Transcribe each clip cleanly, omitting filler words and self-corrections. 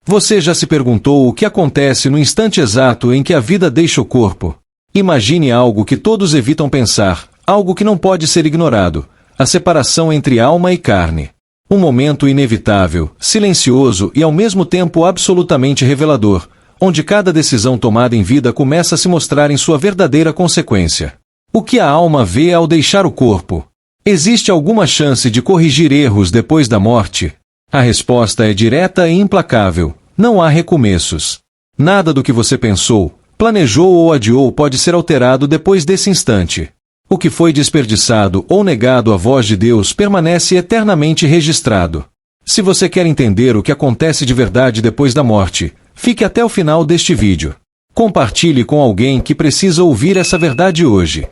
Você já se perguntou o que acontece no instante exato em que a vida deixa o corpo? Imagine algo que todos evitam pensar, algo que não pode ser ignorado: a separação entre alma e carne. Um momento inevitável, silencioso e ao mesmo tempo absolutamente revelador, onde cada decisão tomada em vida começa a se mostrar em sua verdadeira consequência. O que a alma vê ao deixar o corpo? Existe alguma chance de corrigir erros depois da morte? A resposta é direta e implacável: não há recomeços. Nada do que você pensou, planejou ou adiou pode ser alterado depois desse instante. O que foi desperdiçado ou negado à voz de Deus permanece eternamente registrado. Se você quer entender o que acontece de verdade depois da morte, fique até o final deste vídeo. Compartilhe com alguém que precisa ouvir essa verdade hoje.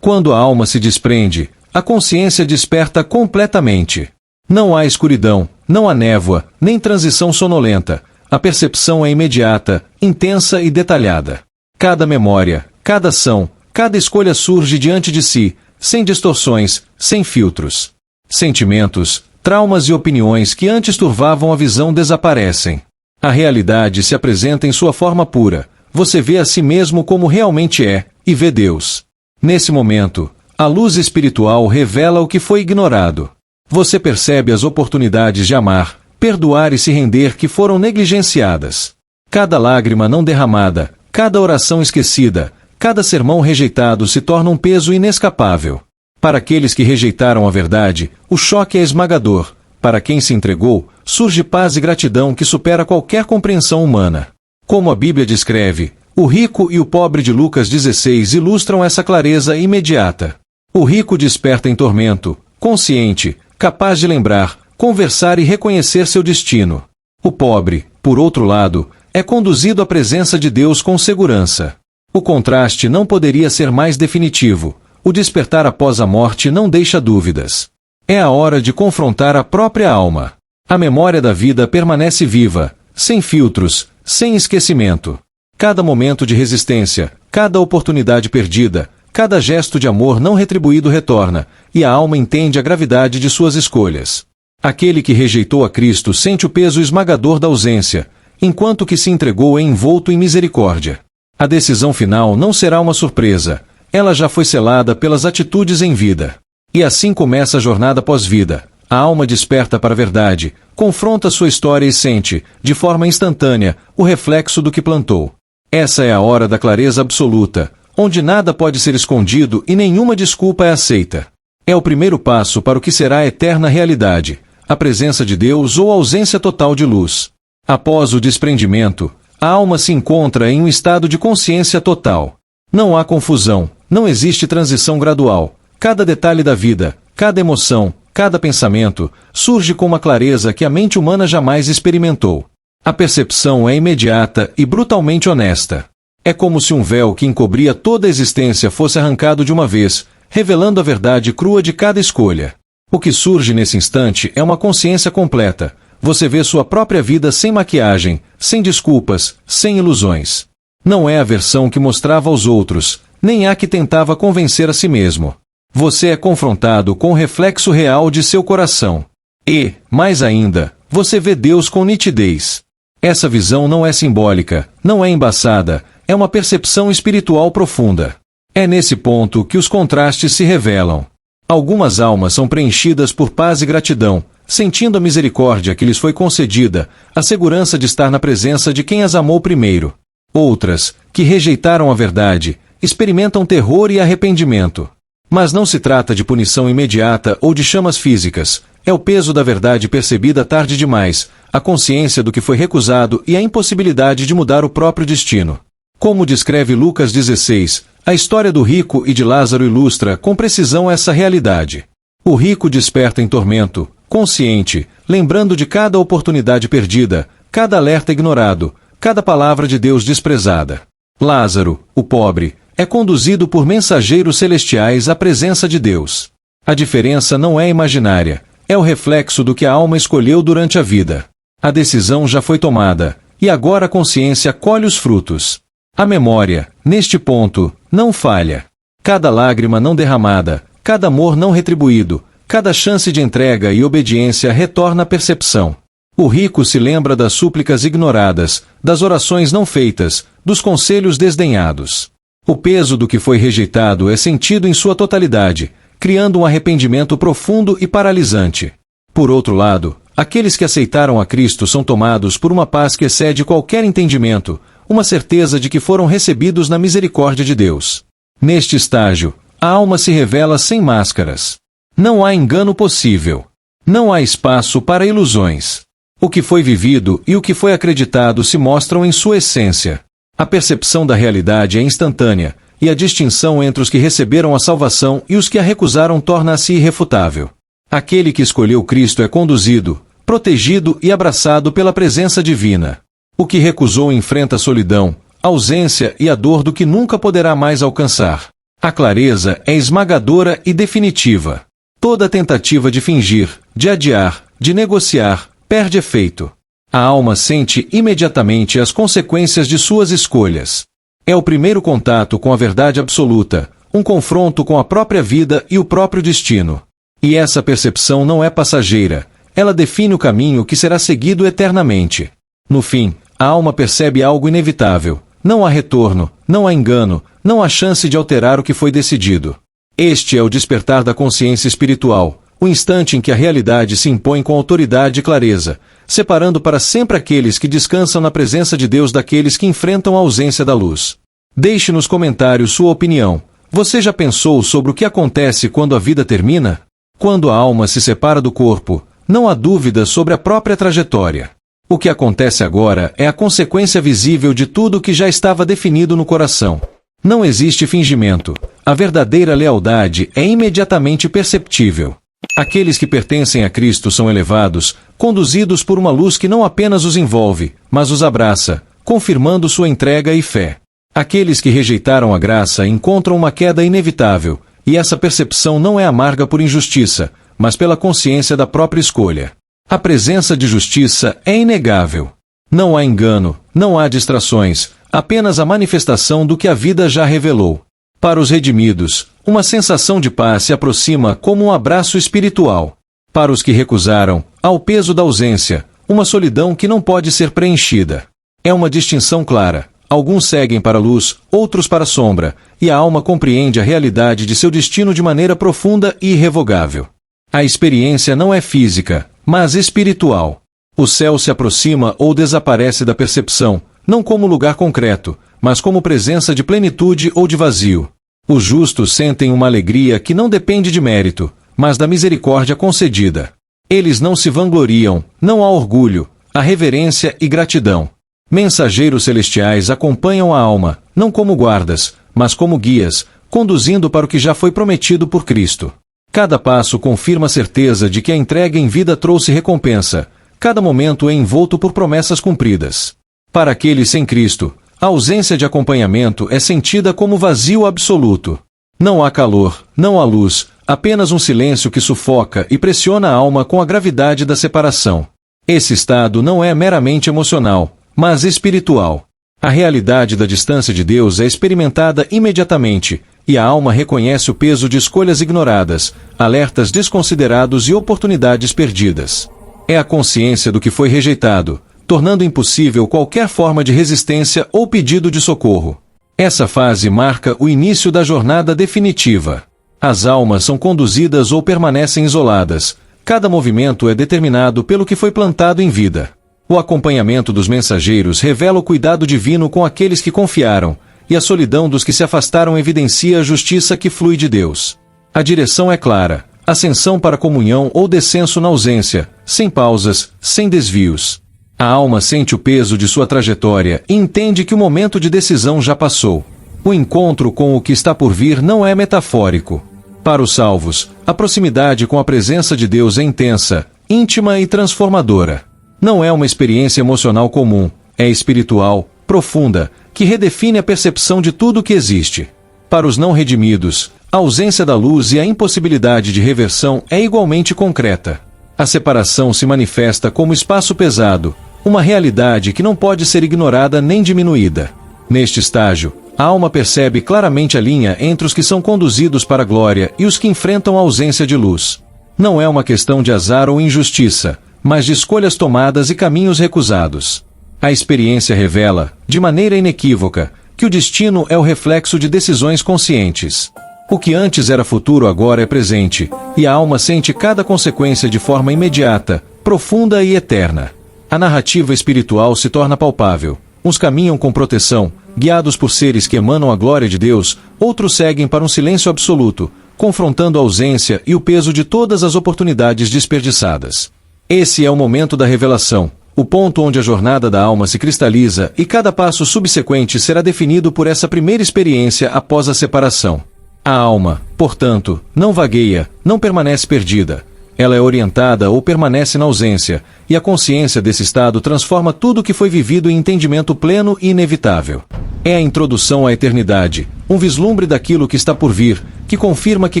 Quando a alma se desprende, a consciência desperta completamente. Não há escuridão, não há névoa, nem transição sonolenta. A percepção é imediata, intensa e detalhada. Cada memória, cada ação, cada escolha surge diante de si, sem distorções, sem filtros. Sentimentos, traumas e opiniões que antes turvavam a visão desaparecem. A realidade se apresenta em sua forma pura. Você vê a si mesmo como realmente é, e vê Deus. Nesse momento, a luz espiritual revela o que foi ignorado. Você percebe as oportunidades de amar, perdoar e se render que foram negligenciadas. Cada lágrima não derramada, cada oração esquecida, cada sermão rejeitado se torna um peso inescapável. Para aqueles que rejeitaram a verdade, o choque é esmagador. Para quem se entregou, surge paz e gratidão que supera qualquer compreensão humana. Como a Bíblia descreve, o rico e o pobre de Lucas 16 ilustram essa clareza imediata. O rico desperta em tormento, consciente, capaz de lembrar, conversar e reconhecer seu destino. O pobre, por outro lado, é conduzido à presença de Deus com segurança. O contraste não poderia ser mais definitivo. O despertar após a morte não deixa dúvidas. É a hora de confrontar a própria alma. A memória da vida permanece viva, sem filtros, sem esquecimento. Cada momento de resistência, cada oportunidade perdida, cada gesto de amor não retribuído retorna, e a alma entende a gravidade de suas escolhas. Aquele que rejeitou a Cristo sente o peso esmagador da ausência, enquanto que se entregou é envolto em misericórdia. A decisão final não será uma surpresa. Ela já foi selada pelas atitudes em vida. E assim começa a jornada pós-vida. A alma desperta para a verdade, confronta sua história e sente, de forma instantânea, o reflexo do que plantou. Essa é a hora da clareza absoluta, onde nada pode ser escondido e nenhuma desculpa é aceita. É o primeiro passo para o que será a eterna realidade, a presença de Deus ou a ausência total de luz. Após o desprendimento, a alma se encontra em um estado de consciência total. Não há confusão, não existe transição gradual. Cada detalhe da vida, cada emoção, cada pensamento, surge com uma clareza que a mente humana jamais experimentou. A percepção é imediata e brutalmente honesta. É como se um véu que encobria toda a existência fosse arrancado de uma vez, revelando a verdade crua de cada escolha. O que surge nesse instante é uma consciência completa. Você vê sua própria vida sem maquiagem, sem desculpas, sem ilusões. Não é a versão que mostrava aos outros, nem a que tentava convencer a si mesmo. Você é confrontado com o reflexo real de seu coração. E, mais ainda, você vê Deus com nitidez. Essa visão não é simbólica, não é embaçada, é uma percepção espiritual profunda. É nesse ponto que os contrastes se revelam. Algumas almas são preenchidas por paz e gratidão, sentindo a misericórdia que lhes foi concedida, a segurança de estar na presença de quem as amou primeiro. Outras, que rejeitaram a verdade, experimentam terror e arrependimento. Mas não se trata de punição imediata ou de chamas físicas. É o peso da verdade percebida tarde demais, a consciência do que foi recusado e a impossibilidade de mudar o próprio destino. Como descreve Lucas 16, a história do rico e de Lázaro ilustra com precisão essa realidade. O rico desperta em tormento, consciente, lembrando de cada oportunidade perdida, cada alerta ignorado, cada palavra de Deus desprezada. Lázaro, o pobre, é conduzido por mensageiros celestiais à presença de Deus. A diferença não é imaginária, é o reflexo do que a alma escolheu durante a vida. A decisão já foi tomada, e agora a consciência colhe os frutos. A memória, neste ponto, não falha. Cada lágrima não derramada, cada amor não retribuído, cada chance de entrega e obediência retorna à percepção. O rico se lembra das súplicas ignoradas, das orações não feitas, dos conselhos desdenhados. O peso do que foi rejeitado é sentido em sua totalidade, criando um arrependimento profundo e paralisante. Por outro lado, aqueles que aceitaram a Cristo são tomados por uma paz que excede qualquer entendimento, uma certeza de que foram recebidos na misericórdia de Deus. Neste estágio, a alma se revela sem máscaras. Não há engano possível. Não há espaço para ilusões. O que foi vivido e o que foi acreditado se mostram em sua essência. A percepção da realidade é instantânea, e a distinção entre os que receberam a salvação e os que a recusaram torna-se irrefutável. Aquele que escolheu Cristo é conduzido, protegido e abraçado pela presença divina. O que recusou enfrenta a solidão, a ausência e a dor do que nunca poderá mais alcançar. A clareza é esmagadora e definitiva. Toda tentativa de fingir, de adiar, de negociar, perde efeito. A alma sente imediatamente as consequências de suas escolhas. É o primeiro contato com a verdade absoluta, um confronto com a própria vida e o próprio destino. E essa percepção não é passageira, ela define o caminho que será seguido eternamente. No fim, a alma percebe algo inevitável. Não há retorno, não há engano, não há chance de alterar o que foi decidido. Este é o despertar da consciência espiritual, o instante em que a realidade se impõe com autoridade e clareza, separando para sempre aqueles que descansam na presença de Deus daqueles que enfrentam a ausência da luz. Deixe nos comentários sua opinião. Você já pensou sobre o que acontece quando a vida termina? Quando a alma se separa do corpo, não há dúvida sobre a própria trajetória. O que acontece agora é a consequência visível de tudo o que já estava definido no coração. Não existe fingimento. A verdadeira lealdade é imediatamente perceptível. Aqueles que pertencem a Cristo são elevados, conduzidos por uma luz que não apenas os envolve, mas os abraça, confirmando sua entrega e fé. Aqueles que rejeitaram a graça encontram uma queda inevitável, e essa percepção não é amarga por injustiça, mas pela consciência da própria escolha. A presença de justiça é inegável. Não há engano, não há distrações, apenas a manifestação do que a vida já revelou. Para os redimidos, uma sensação de paz se aproxima como um abraço espiritual. Para os que recusaram, há o peso da ausência, uma solidão que não pode ser preenchida. É uma distinção clara. Alguns seguem para a luz, outros para a sombra, e a alma compreende a realidade de seu destino de maneira profunda e irrevogável. A experiência não é física, mas espiritual. O céu se aproxima ou desaparece da percepção, não como lugar concreto, mas como presença de plenitude ou de vazio. Os justos sentem uma alegria que não depende de mérito, mas da misericórdia concedida. Eles não se vangloriam, não há orgulho, há reverência e gratidão. Mensageiros celestiais acompanham a alma, não como guardas, mas como guias, conduzindo para o que já foi prometido por Cristo. Cada passo confirma a certeza de que a entrega em vida trouxe recompensa. Cada momento é envolto por promessas cumpridas. Para aqueles sem Cristo, a ausência de acompanhamento é sentida como vazio absoluto. Não há calor, não há luz, apenas um silêncio que sufoca e pressiona a alma com a gravidade da separação. Esse estado não é meramente emocional, mas espiritual. A realidade da distância de Deus é experimentada imediatamente, e a alma reconhece o peso de escolhas ignoradas, alertas desconsiderados e oportunidades perdidas. É a consciência do que foi rejeitado, tornando impossível qualquer forma de resistência ou pedido de socorro. Essa fase marca o início da jornada definitiva. As almas são conduzidas ou permanecem isoladas. Cada movimento é determinado pelo que foi plantado em vida. O acompanhamento dos mensageiros revela o cuidado divino com aqueles que confiaram, e a solidão dos que se afastaram evidencia a justiça que flui de Deus. A direção é clara, ascensão para a comunhão ou descenso na ausência, sem pausas, sem desvios. A alma sente o peso de sua trajetória e entende que o momento de decisão já passou. O encontro com o que está por vir não é metafórico. Para os salvos, a proximidade com a presença de Deus é intensa, íntima e transformadora. Não é uma experiência emocional comum, é espiritual, profunda, que redefine a percepção de tudo o que existe. Para os não redimidos, a ausência da luz e a impossibilidade de reversão é igualmente concreta. A separação se manifesta como espaço pesado, uma realidade que não pode ser ignorada nem diminuída. Neste estágio, a alma percebe claramente a linha entre os que são conduzidos para a glória e os que enfrentam a ausência de luz. Não é uma questão de azar ou injustiça, mas de escolhas tomadas e caminhos recusados. A experiência revela, de maneira inequívoca, que o destino é o reflexo de decisões conscientes. O que antes era futuro agora é presente, e a alma sente cada consequência de forma imediata, profunda e eterna. A narrativa espiritual se torna palpável. Uns caminham com proteção, guiados por seres que emanam a glória de Deus, outros seguem para um silêncio absoluto, confrontando a ausência e o peso de todas as oportunidades desperdiçadas. Esse é o momento da revelação, o ponto onde a jornada da alma se cristaliza e cada passo subsequente será definido por essa primeira experiência após a separação. A alma, portanto, não vagueia, não permanece perdida. Ela é orientada ou permanece na ausência, e a consciência desse estado transforma tudo o que foi vivido em entendimento pleno e inevitável. É a introdução à eternidade, um vislumbre daquilo que está por vir, que confirma que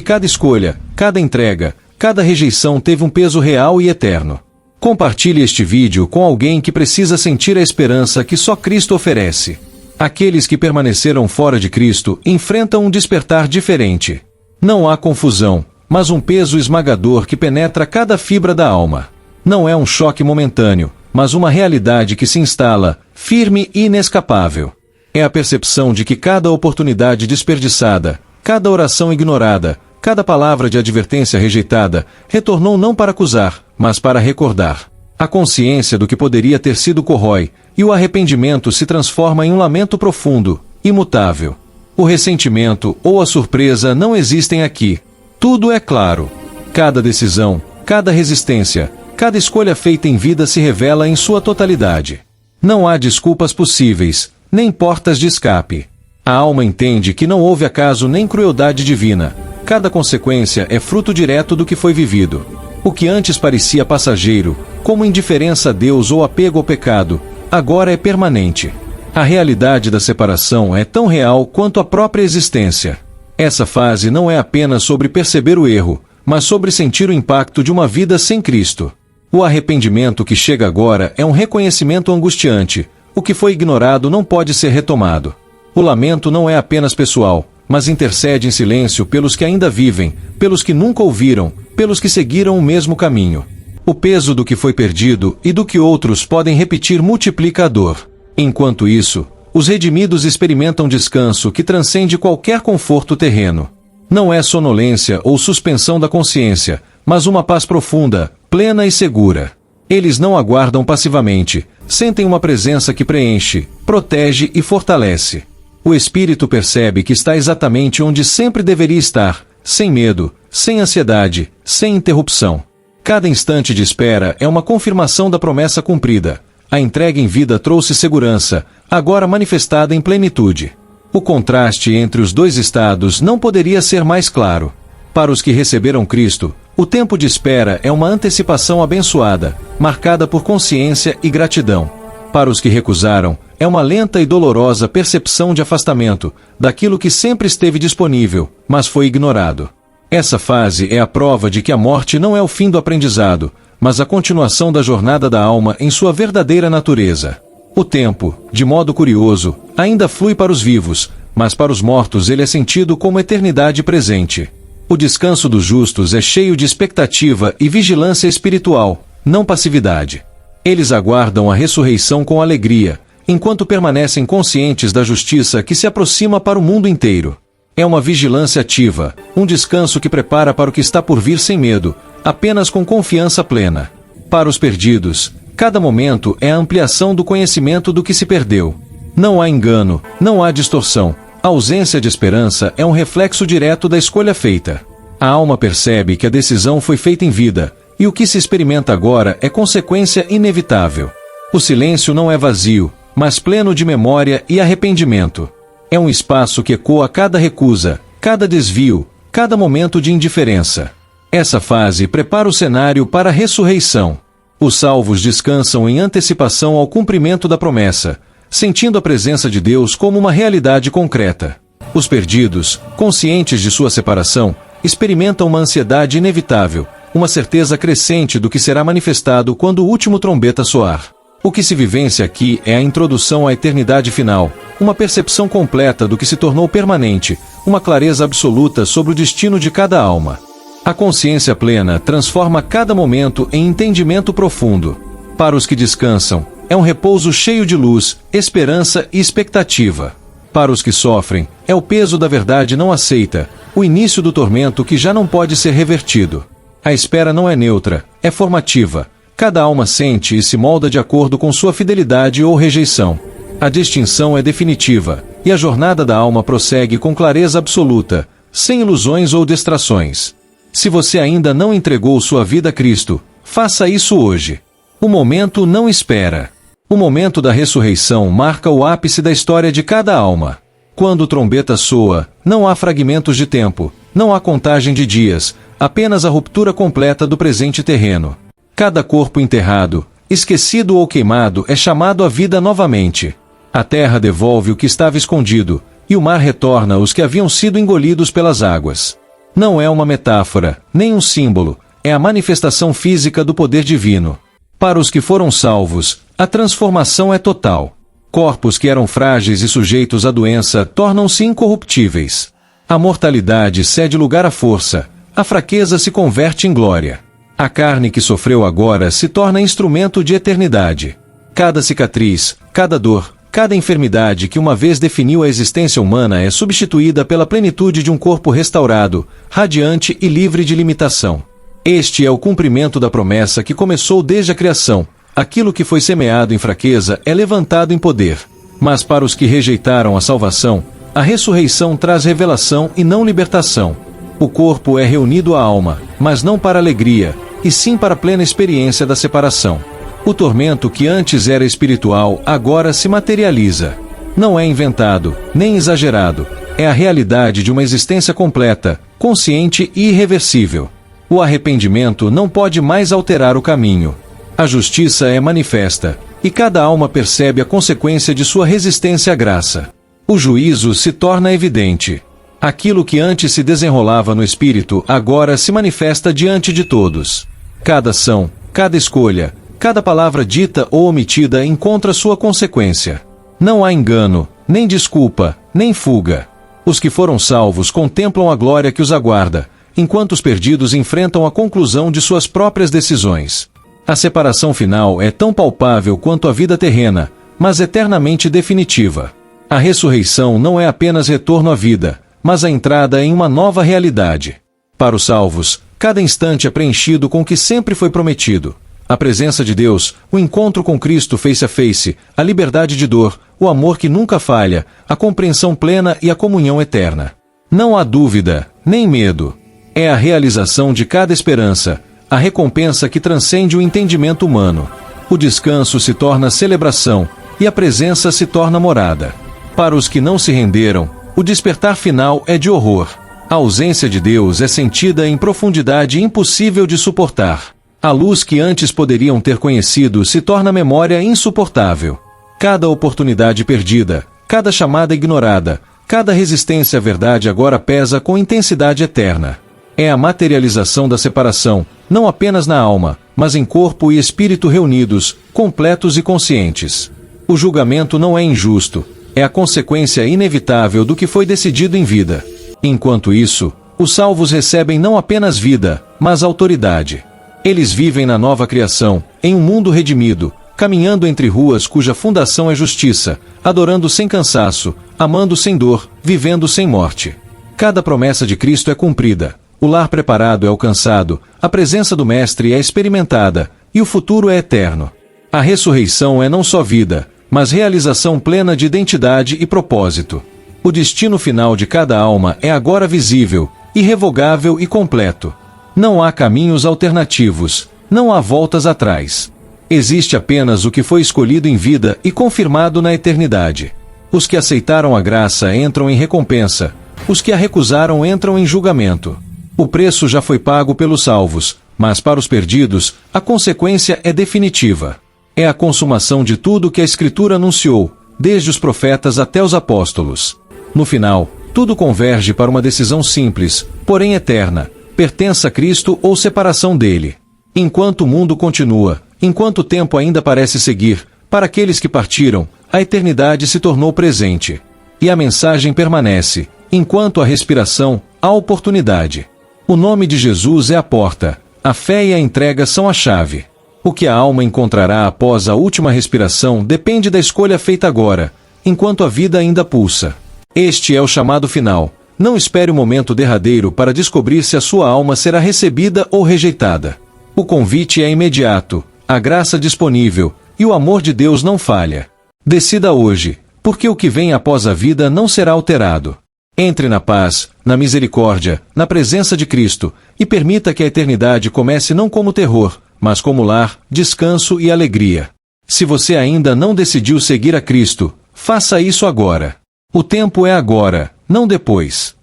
cada escolha, cada entrega, cada rejeição teve um peso real e eterno. Compartilhe este vídeo com alguém que precisa sentir a esperança que só Cristo oferece. Aqueles que permaneceram fora de Cristo enfrentam um despertar diferente. Não há confusão, mas um peso esmagador que penetra cada fibra da alma. Não é um choque momentâneo, mas uma realidade que se instala, firme e inescapável. É a percepção de que cada oportunidade desperdiçada, cada oração ignorada, cada palavra de advertência rejeitada, retornou não para acusar, mas para recordar. A consciência do que poderia ter sido corrói, e o arrependimento se transforma em um lamento profundo, imutável. O ressentimento ou a surpresa não existem aqui. Tudo é claro. Cada decisão, cada resistência, cada escolha feita em vida se revela em sua totalidade. Não há desculpas possíveis, nem portas de escape. A alma entende que não houve acaso nem crueldade divina. Cada consequência é fruto direto do que foi vivido. O que antes parecia passageiro, como indiferença a Deus ou apego ao pecado, agora é permanente. A realidade da separação é tão real quanto a própria existência. Essa fase não é apenas sobre perceber o erro, mas sobre sentir o impacto de uma vida sem Cristo. O arrependimento que chega agora é um reconhecimento angustiante. O que foi ignorado não pode ser retomado. O lamento não é apenas pessoal, mas intercede em silêncio pelos que ainda vivem, pelos que nunca ouviram, pelos que seguiram o mesmo caminho. O peso do que foi perdido e do que outros podem repetir multiplica a dor. Enquanto isso, os redimidos experimentam descanso que transcende qualquer conforto terreno. Não é sonolência ou suspensão da consciência, mas uma paz profunda, plena e segura. Eles não aguardam passivamente, sentem uma presença que preenche, protege e fortalece. O espírito percebe que está exatamente onde sempre deveria estar, sem medo, sem ansiedade, sem interrupção. Cada instante de espera é uma confirmação da promessa cumprida. A entrega em vida trouxe segurança, agora manifestada em plenitude. O contraste entre os dois estados não poderia ser mais claro. Para os que receberam Cristo, o tempo de espera é uma antecipação abençoada, marcada por consciência e gratidão. Para os que recusaram, é uma lenta e dolorosa percepção de afastamento, daquilo que sempre esteve disponível, mas foi ignorado. Essa fase é a prova de que a morte não é o fim do aprendizado, mas a continuação da jornada da alma em sua verdadeira natureza. O tempo, de modo curioso, ainda flui para os vivos, mas para os mortos ele é sentido como eternidade presente. O descanso dos justos é cheio de expectativa e vigilância espiritual, não passividade. Eles aguardam a ressurreição com alegria, enquanto permanecem conscientes da justiça que se aproxima para o mundo inteiro. É uma vigilância ativa, um descanso que prepara para o que está por vir sem medo, apenas com confiança plena. Para os perdidos, cada momento é a ampliação do conhecimento do que se perdeu. Não há engano, não há distorção. A ausência de esperança é um reflexo direto da escolha feita. A alma percebe que a decisão foi feita em vida, e o que se experimenta agora é consequência inevitável. O silêncio não é vazio, mas pleno de memória e arrependimento. É um espaço que ecoa cada recusa, cada desvio, cada momento de indiferença. Essa fase prepara o cenário para a ressurreição. Os salvos descansam em antecipação ao cumprimento da promessa, sentindo a presença de Deus como uma realidade concreta. Os perdidos, conscientes de sua separação, experimentam uma ansiedade inevitável, uma certeza crescente do que será manifestado quando o último trombeta soar. O que se vivencia aqui é a introdução à eternidade final, uma percepção completa do que se tornou permanente, uma clareza absoluta sobre o destino de cada alma. A consciência plena transforma cada momento em entendimento profundo. Para os que descansam, é um repouso cheio de luz, esperança e expectativa. Para os que sofrem, é o peso da verdade não aceita, o início do tormento que já não pode ser revertido. A espera não é neutra, é formativa. Cada alma sente e se molda de acordo com sua fidelidade ou rejeição. A distinção é definitiva, e a jornada da alma prossegue com clareza absoluta, sem ilusões ou distrações. Se você ainda não entregou sua vida a Cristo, faça isso hoje. O momento não espera. O momento da ressurreição marca o ápice da história de cada alma. Quando o trombeta soa, não há fragmentos de tempo, não há contagem de dias, apenas a ruptura completa do presente terreno. Cada corpo enterrado, esquecido ou queimado é chamado à vida novamente. A terra devolve o que estava escondido, e o mar retorna os que haviam sido engolidos pelas águas. Não é uma metáfora, nem um símbolo, é a manifestação física do poder divino. Para os que foram salvos, a transformação é total. Corpos que eram frágeis e sujeitos à doença tornam-se incorruptíveis. A mortalidade cede lugar à força, a fraqueza se converte em glória. A carne que sofreu agora se torna instrumento de eternidade. Cada cicatriz, cada dor, cada enfermidade que uma vez definiu a existência humana é substituída pela plenitude de um corpo restaurado, radiante e livre de limitação. Este é o cumprimento da promessa que começou desde a criação. Aquilo que foi semeado em fraqueza é levantado em poder. Mas para os que rejeitaram a salvação, a ressurreição traz revelação e não libertação. O corpo é reunido à alma, mas não para alegria, e sim para a plena experiência da separação. O tormento que antes era espiritual agora se materializa. Não é inventado, nem exagerado. É a realidade de uma existência completa, consciente e irreversível. O arrependimento não pode mais alterar o caminho. A justiça é manifesta, e cada alma percebe a consequência de sua resistência à graça. O juízo se torna evidente. Aquilo que antes se desenrolava no espírito agora se manifesta diante de todos. Cada ação, cada escolha, cada palavra dita ou omitida encontra sua consequência. Não há engano, nem desculpa, nem fuga. Os que foram salvos contemplam a glória que os aguarda, enquanto os perdidos enfrentam a conclusão de suas próprias decisões. A separação final é tão palpável quanto a vida terrena, mas eternamente definitiva. A ressurreição não é apenas retorno à vida, mas a entrada em uma nova realidade. Para os salvos, cada instante é preenchido com o que sempre foi prometido. A presença de Deus, o encontro com Cristo face a face, a liberdade de dor, o amor que nunca falha, a compreensão plena e a comunhão eterna. Não há dúvida, nem medo. É a realização de cada esperança, a recompensa que transcende o entendimento humano. O descanso se torna celebração, e a presença se torna morada. Para os que não se renderam, o despertar final é de horror. A ausência de Deus é sentida em profundidade impossível de suportar. A luz que antes poderiam ter conhecido se torna memória insuportável. Cada oportunidade perdida, cada chamada ignorada, cada resistência à verdade agora pesa com intensidade eterna. É a materialização da separação, não apenas na alma, mas em corpo e espírito reunidos, completos e conscientes. O julgamento não é injusto, é a consequência inevitável do que foi decidido em vida. Enquanto isso, os salvos recebem não apenas vida, mas autoridade. Eles vivem na nova criação, em um mundo redimido, caminhando entre ruas cuja fundação é justiça, adorando sem cansaço, amando sem dor, vivendo sem morte. Cada promessa de Cristo é cumprida. O lar preparado é alcançado, a presença do Mestre é experimentada, e o futuro é eterno. A ressurreição é não só vida, mas realização plena de identidade e propósito. O destino final de cada alma é agora visível, irrevogável e completo. Não há caminhos alternativos, não há voltas atrás. Existe apenas o que foi escolhido em vida e confirmado na eternidade. Os que aceitaram a graça entram em recompensa, os que a recusaram entram em julgamento. O preço já foi pago pelos salvos, mas para os perdidos, a consequência é definitiva. É a consumação de tudo que a Escritura anunciou, desde os profetas até os apóstolos. No final, tudo converge para uma decisão simples, porém eterna: pertença a Cristo ou separação dele. Enquanto o mundo continua, enquanto o tempo ainda parece seguir, para aqueles que partiram, a eternidade se tornou presente. E a mensagem permanece: enquanto a respiração, há oportunidade. O nome de Jesus é a porta, a fé e a entrega são a chave. O que a alma encontrará após a última respiração depende da escolha feita agora, enquanto a vida ainda pulsa. Este é o chamado final. Não espere o momento derradeiro para descobrir se a sua alma será recebida ou rejeitada. O convite é imediato, a graça disponível, e o amor de Deus não falha. Decida hoje, porque o que vem após a vida não será alterado. Entre na paz, na misericórdia, na presença de Cristo, e permita que a eternidade comece não como terror, mas como lar, descanso e alegria. Se você ainda não decidiu seguir a Cristo, faça isso agora. O tempo é agora, não depois.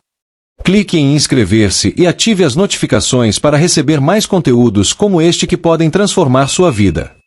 Clique em inscrever-se e ative as notificações para receber mais conteúdos como este que podem transformar sua vida.